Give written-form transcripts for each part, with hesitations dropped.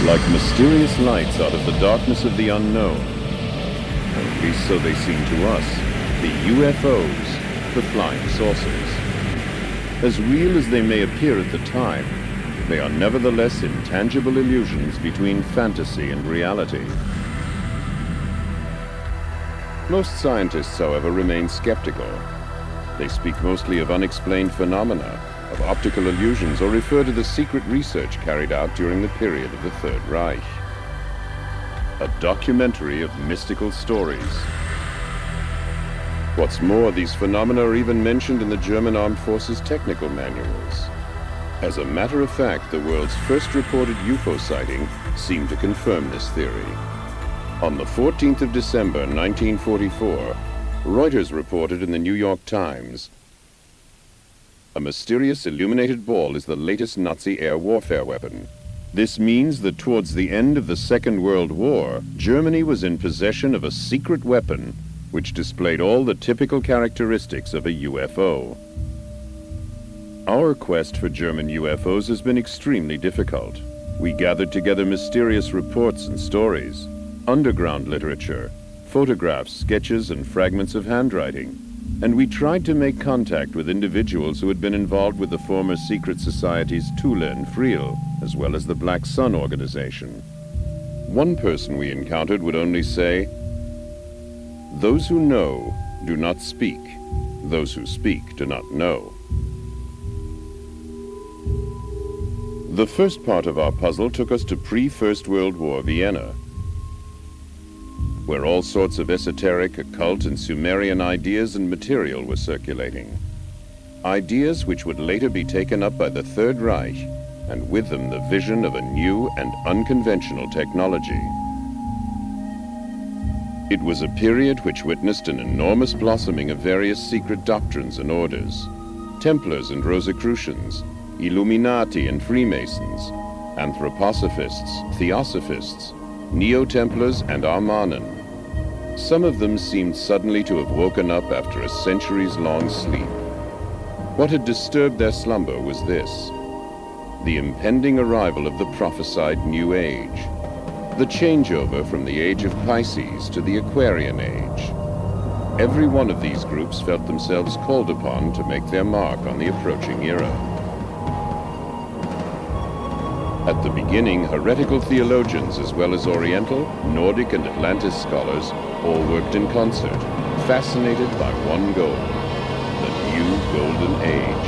Like mysterious lights out of the darkness of the unknown, or at least so they seem to us, the UFOs, the flying saucers. As real as they may appear at the time, they are nevertheless intangible illusions between fantasy and reality. Most scientists, however, remain skeptical. They speak mostly of unexplained phenomena, of optical illusions, or refer to the secret research carried out during the period of the Third Reich. A documentary of mystical stories. What's more, these phenomena are even mentioned in the German Armed Forces technical manuals. As a matter of fact, the world's first reported UFO sighting seemed to confirm this theory. On the 14th of December, 1944, Reuters reported in the New York Times, "A mysterious illuminated ball is the latest Nazi air warfare weapon. This means that towards the end of the Second World War, Germany was in possession of a secret weapon which displayed all the typical characteristics of a UFO." Our quest for German UFOs has been extremely difficult. We gathered together mysterious reports and stories, underground literature, photographs, sketches, and fragments of handwriting. And we tried to make contact with individuals who had been involved with the former secret societies Thule and Friel, as well as the Black Sun organization. One person we encountered would only say, "Those who know do not speak. Those who speak do not know." The first part of our puzzle took us to pre-First World War Vienna, where all sorts of esoteric, occult, and Sumerian ideas and material were circulating. Ideas which would later be taken up by the Third Reich, and with them the vision of a new and unconventional technology. It was a period which witnessed an enormous blossoming of various secret doctrines and orders: Templars and Rosicrucians, Illuminati and Freemasons, Anthroposophists, Theosophists, Neo-Templars and Armanen. Some of them seemed suddenly to have woken up after a centuries-long sleep. What had disturbed their slumber was this: the impending arrival of the prophesied New Age, the changeover from the age of Pisces to the Aquarian Age. Every one of these groups felt themselves called upon to make their mark on the approaching era. At the beginning, heretical theologians as well as Oriental, Nordic, and Atlantis scholars all worked in concert, fascinated by one goal: the new Golden Age.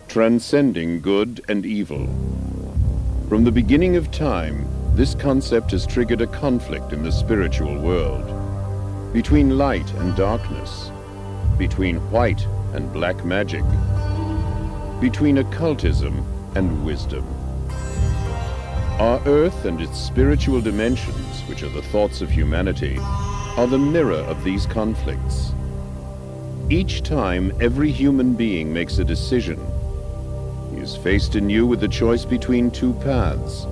Transcending good and evil. From the beginning of time, this concept has triggered a conflict in the spiritual world, between light and darkness, between white and black magic, between occultism and wisdom. Our Earth and its spiritual dimensions, which are the thoughts of humanity, are the mirror of these conflicts. Each time every human being makes a decision, he is faced anew with the choice between two paths: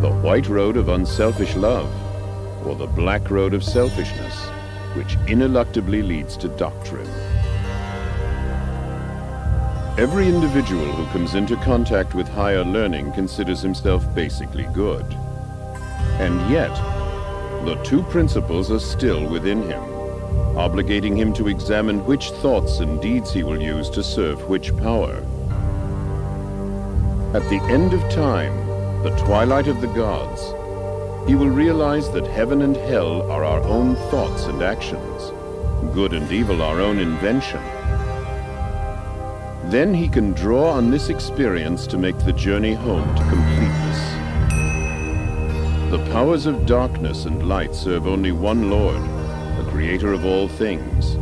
the white road of unselfish love, or the black road of selfishness, which ineluctably leads to doctrine. Every individual who comes into contact with higher learning considers himself basically good. And yet, the two principles are still within him, obligating him to examine which thoughts and deeds he will use to serve which power. At the end of time, the twilight of the gods, he will realize that heaven and hell are our own thoughts and actions, good and evil our own invention. Then he can draw on this experience to make the journey home to completeness. The powers of darkness and light serve only one Lord, the creator of all things.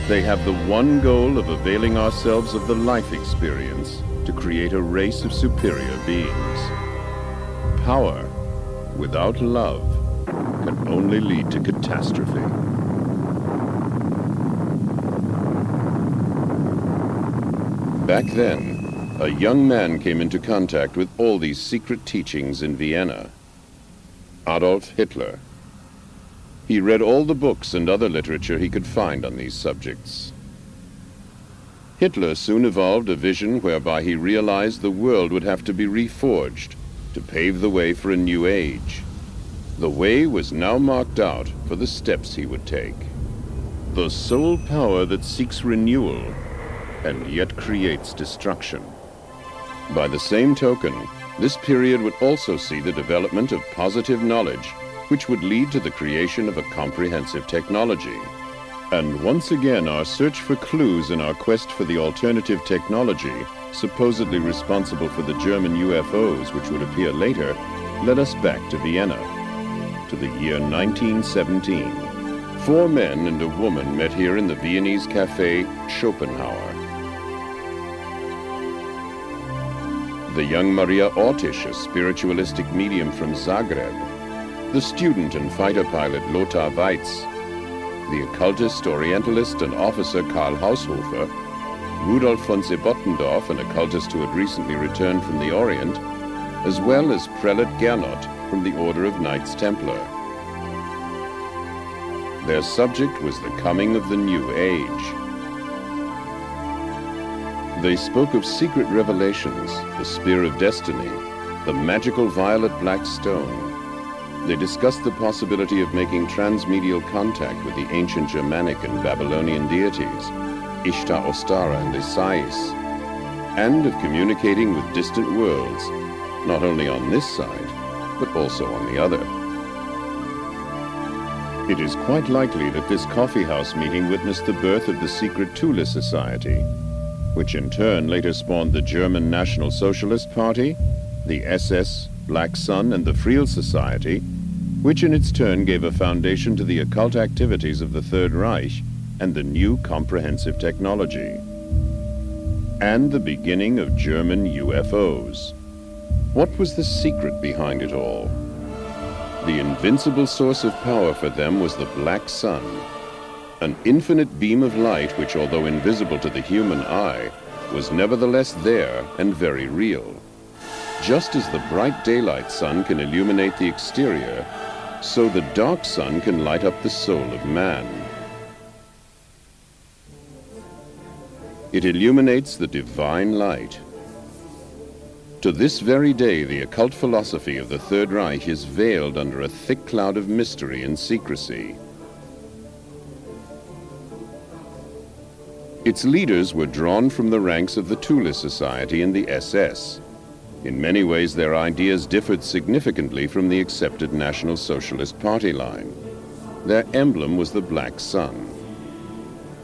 They have the one goal of availing ourselves of the life experience to create a race of superior beings. Power without love can only lead to catastrophe. Back then, a young man came into contact with all these secret teachings in Vienna: Adolf Hitler. He read all the books and other literature he could find on these subjects. Hitler soon evolved a vision whereby he realized the world would have to be reforged to pave the way for a new age. The way was now marked out for the steps he would take. The sole power that seeks renewal and yet creates destruction. By the same token, this period would also see the development of positive knowledge, which would lead to the creation of a comprehensive technology. And once again, our search for clues in our quest for the alternative technology, supposedly responsible for the German UFOs, which would appear later, led us back to Vienna, to the year 1917. 4 men and a woman met here in the Viennese cafe Schopenhauer. The young Maria Ortisch, a spiritualistic medium from Zagreb, the student and fighter pilot Lothar Weitz, the occultist, orientalist, and officer Karl Haushofer, Rudolf von Sebottendorf, an occultist who had recently returned from the Orient, as well as Prelate Gernot from the Order of Knights Templar. Their subject was the coming of the New Age. They spoke of secret revelations, the Spear of Destiny, the magical violet black stone. They discussed the possibility of making transmedial contact with the ancient Germanic and Babylonian deities, Ishtar, Ostara, and Isais, and of communicating with distant worlds, not only on this side, but also on the other. It is quite likely that this coffeehouse meeting witnessed the birth of the secret Thule Society, which in turn later spawned the German National Socialist Party, the SS, Black Sun, and the Friel Society, which in its turn gave a foundation to the occult activities of the Third Reich and the new comprehensive technology. And the beginning of German UFOs. What was the secret behind it all? The invincible source of power for them was the Black Sun, an infinite beam of light which, although invisible to the human eye, was nevertheless there and very real. Just as the bright daylight sun can illuminate the exterior, so the dark sun can light up the soul of man. It illuminates the divine light. To this very day, the occult philosophy of the Third Reich is veiled under a thick cloud of mystery and secrecy. Its leaders were drawn from the ranks of the Thule Society and the SS. In many ways, their ideas differed significantly from the accepted National Socialist Party line. Their emblem was the Black Sun.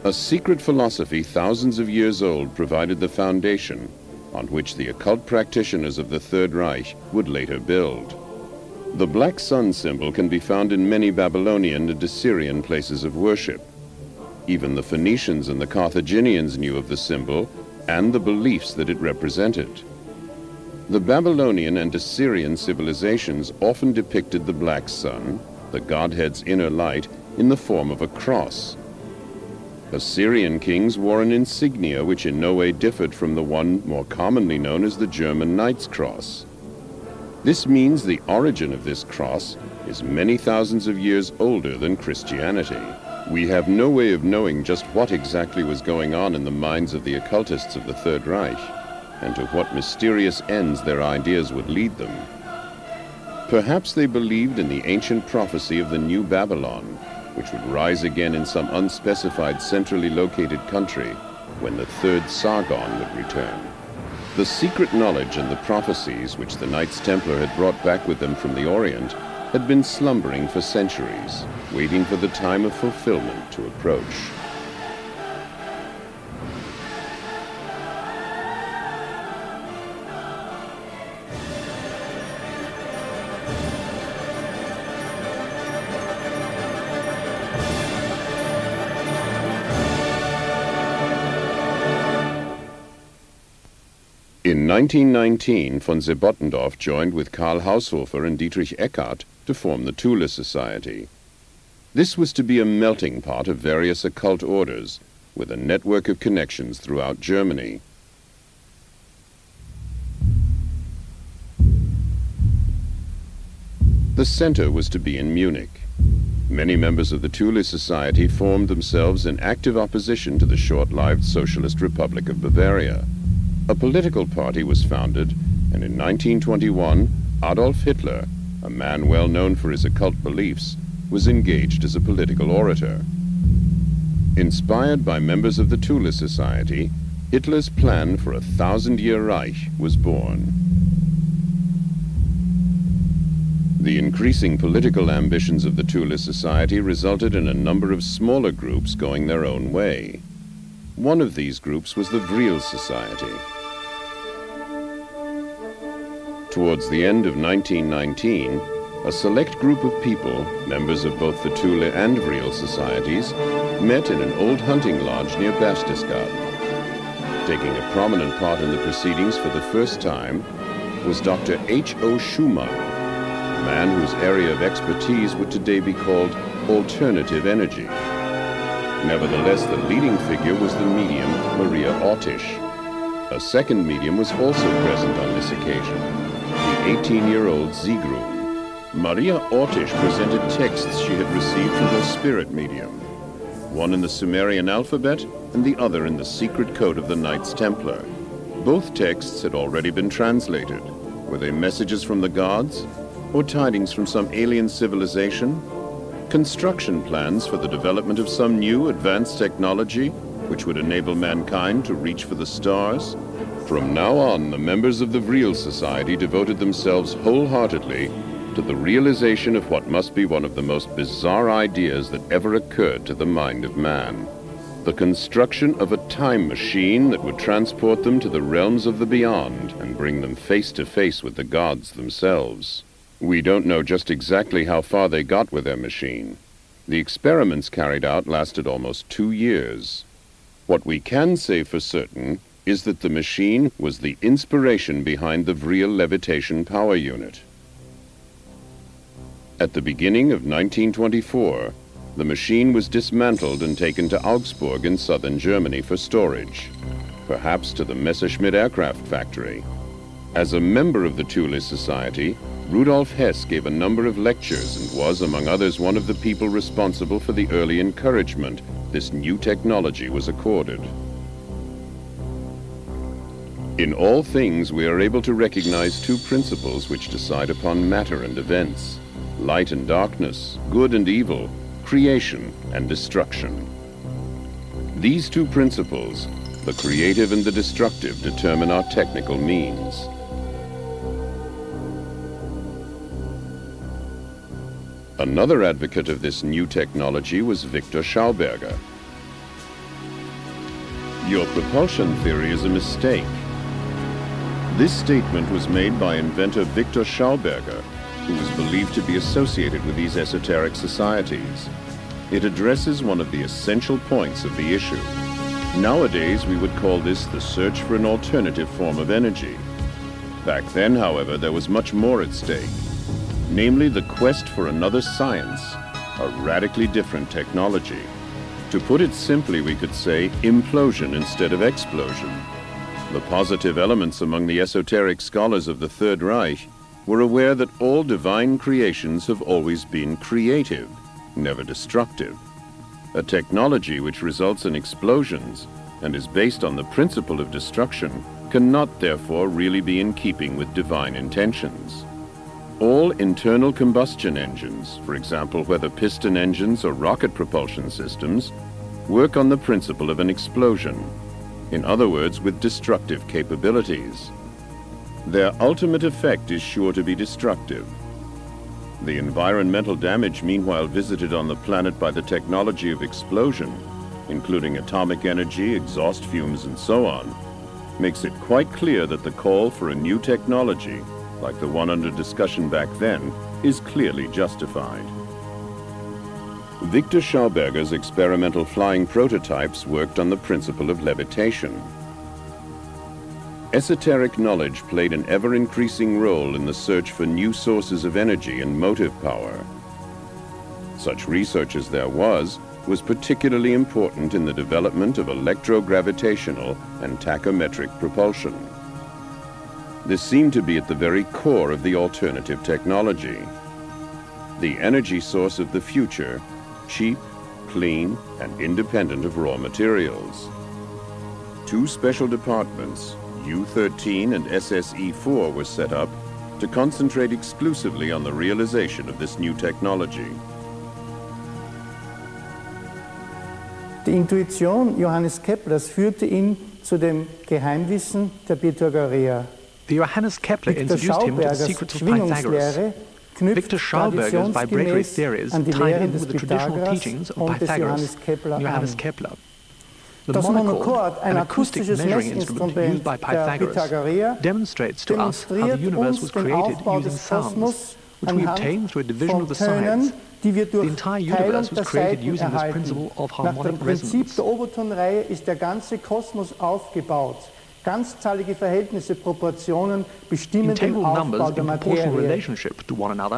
A secret philosophy thousands of years old provided the foundation on which the occult practitioners of the Third Reich would later build. The Black Sun symbol can be found in many Babylonian and Assyrian places of worship. Even the Phoenicians and the Carthaginians knew of the symbol and the beliefs that it represented. The Babylonian and Assyrian civilizations often depicted the Black Sun, the Godhead's inner light, in the form of a cross. Assyrian kings wore an insignia which in no way differed from the one more commonly known as the German Knight's Cross. This means the origin of this cross is many thousands of years older than Christianity. We have no way of knowing just what exactly was going on in the minds of the occultists of the Third Reich, and to what mysterious ends their ideas would lead them. Perhaps they believed in the ancient prophecy of the New Babylon, which would rise again in some unspecified centrally located country when the third Sargon would return. The secret knowledge and the prophecies which the Knights Templar had brought back with them from the Orient had been slumbering for centuries, waiting for the time of fulfillment to approach. In 1919, von Sebottendorf joined with Karl Haushofer and Dietrich Eckart to form the Thule Society. This was to be a melting pot of various occult orders, with a network of connections throughout Germany. The center was to be in Munich. Many members of the Thule Society formed themselves in active opposition to the short-lived Socialist Republic of Bavaria. A political party was founded, and in 1921, Adolf Hitler, a man well known for his occult beliefs, was engaged as a political orator. Inspired by members of the Thule Society, Hitler's plan for a 1,000-year Reich was born. The increasing political ambitions of the Thule Society resulted in a number of smaller groups going their own way. One of these groups was the Vril Society. Towards the end of 1919, a select group of people, members of both the Thule and Vril societies, met in an old hunting lodge near Berchtesgaden. Taking a prominent part in the proceedings for the first time was Dr. H.O. Schumann, a man whose area of expertise would today be called alternative energy. Nevertheless, the leading figure was the medium Maria Ortisch. A second medium was also present on this occasion, the 18-year-old Sigrun. Maria Ortisch presented texts she had received from her spirit medium, one in the Sumerian alphabet and the other in the secret code of the Knights Templar. Both texts had already been translated. Were they messages from the gods, or tidings from some alien civilization? Construction plans for the development of some new advanced technology which would enable mankind to reach for the stars? From now on, the members of the Vril Society devoted themselves wholeheartedly to the realization of what must be one of the most bizarre ideas that ever occurred to the mind of man. The construction of a time machine that would transport them to the realms of the beyond and bring them face to face with the gods themselves. We don't know just exactly how far they got with their machine. The experiments carried out lasted almost 2 years. What we can say for certain is that the machine was the inspiration behind the Vril levitation power unit. At the beginning of 1924, the machine was dismantled and taken to Augsburg in southern Germany for storage, perhaps to the Messerschmitt aircraft factory. As a member of the Thule Society, Rudolf Hess gave a number of lectures and was, among others, one of the people responsible for the early encouragement this new technology was accorded. In all things, we are able to recognize two principles which decide upon matter and events: light and darkness, good and evil, creation and destruction. These two principles, the creative and the destructive, determine our technical means. Another advocate of this new technology was Victor Schauberger. Your propulsion theory is a mistake. This statement was made by inventor Victor Schauberger, who was believed to be associated with these esoteric societies. It addresses one of the essential points of the issue. Nowadays, we would call this the search for an alternative form of energy. Back then, however, there was much more at stake, namely the quest for another science, a radically different technology. To put it simply, we could say implosion instead of explosion. The positive elements among the esoteric scholars of the Third Reich were aware that all divine creations have always been creative, never destructive. A technology which results in explosions and is based on the principle of destruction cannot therefore really be in keeping with divine intentions. All internal combustion engines, for example whether piston engines or rocket propulsion systems, work on the principle of an explosion, in other words with destructive capabilities. Their ultimate effect is sure to be destructive. The environmental damage meanwhile visited on the planet by the technology of explosion, including atomic energy, exhaust fumes, and so on, makes it quite clear that the call for a new technology, like the one under discussion back then, is clearly justified. Victor Schauberger's experimental flying prototypes worked on the principle of levitation. Esoteric knowledge played an ever-increasing role in the search for new sources of energy and motive power. Such research as there was particularly important in the development of electrogravitational and tachometric propulsion. This seemed to be at the very core of the alternative technology. the energy source of the future, cheap, clean, and independent of raw materials. Two special departments, U-13 and SSE-4, were set up to concentrate exclusively on the realization of this new technology. Die Intuition Johannes Keplers führte ihn zu dem Geheimwissen der Pythagoreer. Johannes Kepler introduced him to the secrets of Pythagoras. Victor Schauberger's vibratory theories tied in with the traditional teachings of Pythagoras and Johannes Kepler. The monochord, an acoustic measuring instrument used by Pythagoras, demonstrates to us how the universe was created using sounds, which we obtain through a division of the sides. The entire universe was created using this principle of harmonic resonance. Nach dem Prinzip der Obertonreihe ist der ganze Kosmos aufgebaut. Ganzzahlige Verhältnisse, Proportionen bestimmen den Aufbau der Materie.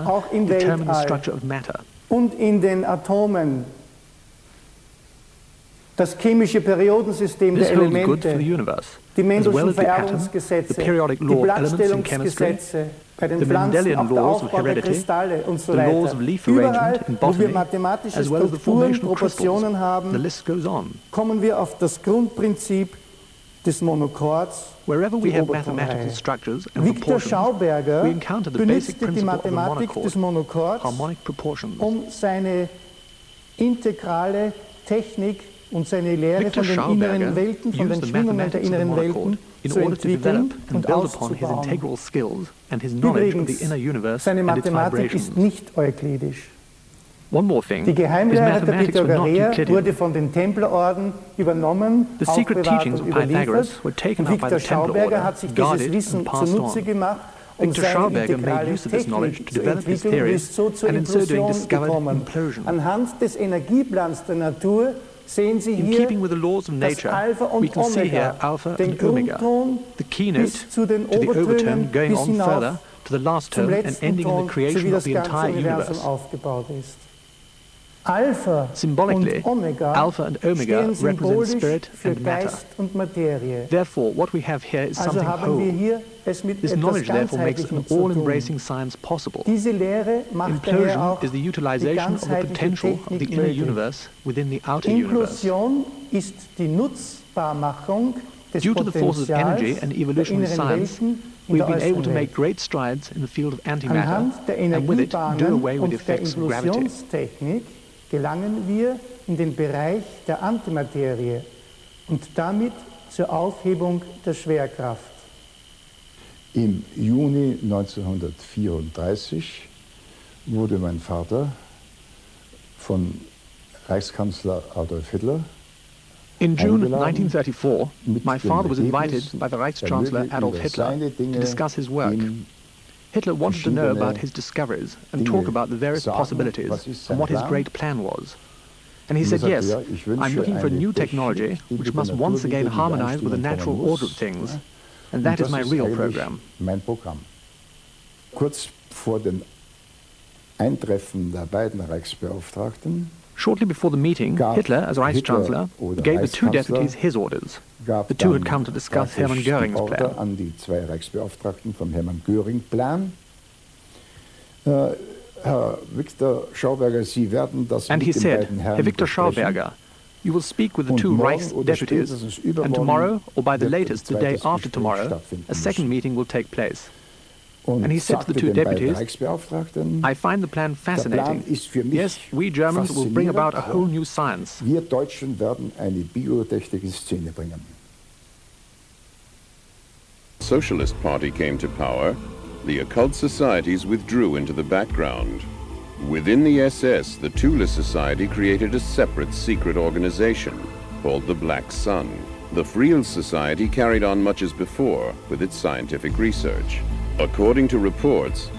Auch im Weltall und in den Atomen. Das chemische Periodensystem der Elemente, die Mendelschen Vererbungsgesetze, die Blattstellungsgesetze bei den Pflanzen, auch der Aufbau der Kristalle und so weiter. Überall, wo wir mathematische Strukturen, Proportionen haben, kommen wir auf das Grundprinzip des Monochords, die Obertonreihe. Victor Schauberger benutzte die Mathematik des Monochords, um seine integrale Technik und seine Lehre von den inneren Welten, von den Schwingungen der inneren Welten zu entwickeln und auszubauen. Übrigens, seine Mathematik ist nicht euklidisch. Die Geheimlehre der Pythagoreer wurde von den Templerorden übernommen, aufbewahrt und überliefert. Und Victor Schauberger hat sich dieses Wissen zunutze gemacht, um seine integrale Technik zu entwickeln und ist so zur Implosion gekommen. Anhand des Energieplans der Natur sehen Sie hier das Alpha und Omega, den Grundton bis zu den Obertönen bis hinauf zum letzten Ton, so wie das ganze Universum aufgebaut ist. Alpha und Omega stehen symbolisch für Geist und Materie. Therefore, what we have here is something whole. This knowledge therefore makes an all-embracing science possible. Diese Lehre macht daher auch is the utilization of the potential of the inner universe within the outer universe. Inklusion ist die Nutzbarmachung des Due to the forces of energy and evolutionary science, we've been able to make great strides in the field of antimatter, and with it do away with the effects of gravity. Gelangen wir in den Bereich der Antimaterie und damit zur Aufhebung der Schwerkraft. Im Juni 1934 wurde mein Vater von Reichskanzler Adolf Hitler In June 1934, my father was invited by the Reichschancellor Adolf Hitler to discuss his work. Hitler wanted to know about his discoveries and talk about the various possibilities and what his great plan was. And he said, yes, I'm looking for a new technology which must once again harmonize with the natural order of things. And that is my real program. Kurz vor dem Eintreffen der beiden Reichsbeauftragten, shortly before the meeting, Hitler, as Reichschancellor, gave the two deputies his orders. The two had come to discuss Hermann Göring's plan. An die zwei Reichsbeauftragten vom Hermann Göring-Plan. Herr Victor Schauberger, Sie werden das and mit he den said, beiden Herren Herr Victor besprechen. Schauberger, you will speak with the two Reichsdeputies, and tomorrow, or by the latest the day after tomorrow, a second meeting will take place. And he said to the two deputies, I find the plan fascinating. Yes, we Germans will bring about a whole new science. Wir Deutschen werden eine Biotechnik in Szene bringen. Socialist Party came to power, the occult societies withdrew into the background. Within the SS, the Thule Society created a separate secret organization called the Black Sun. The Friel Society carried on much as before with its scientific research. According to reports,